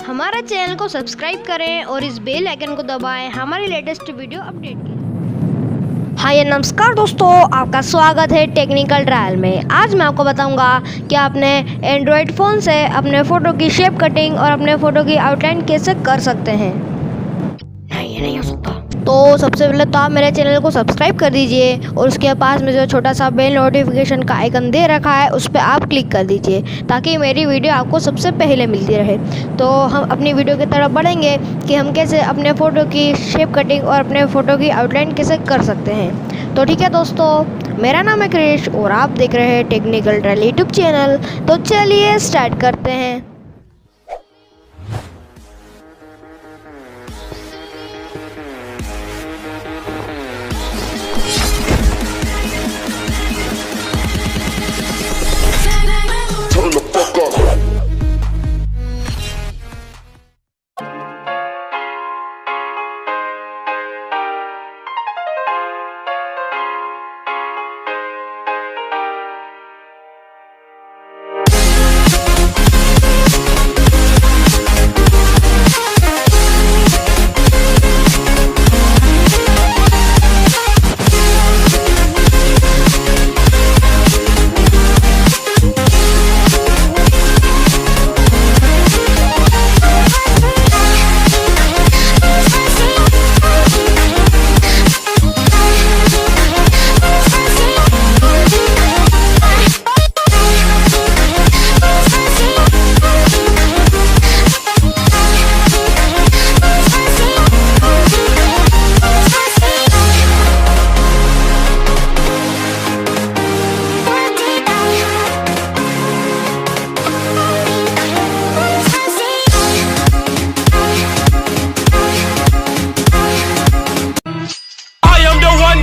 हमारे चैनल को सब्सक्राइब करें और इस बेल आइकन को दबाएं हमारी लेटेस्ट वीडियो अपडेट के लिए। हाय नमस्कार दोस्तों, आपका स्वागत है टेक्निकल ट्रायल में। आज मैं आपको बताऊंगा कि आपने एंड्रॉयड फ़ोन से अपने फ़ोटो की शेप कटिंग और अपने फ़ोटो की आउटलाइन कैसे कर सकते हैं। नहीं, ये नहीं हो सकता। तो सबसे पहले तो आप मेरे चैनल को सब्सक्राइब कर दीजिए और उसके पास में जो छोटा सा बेल नोटिफिकेशन का आइकन दे रखा है उस पर आप क्लिक कर दीजिए ताकि मेरी वीडियो आपको सबसे पहले मिलती रहे। तो हम अपनी वीडियो की तरफ बढ़ेंगे कि हम कैसे अपने फ़ोटो की शेप कटिंग और अपने फ़ोटो की आउटलाइन कैसे कर सकते हैं। तो ठीक है दोस्तों, मेरा नाम है क्रिश और आप देख रहे हैं टेक्निकल ट्रायल यूट्यूब चैनल। तो चलिए स्टार्ट करते हैं। Turn the fuck up.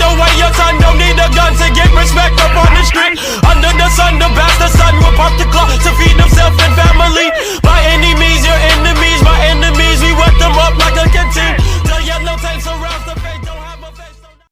The way your son don't need a gun to get respect up on the street.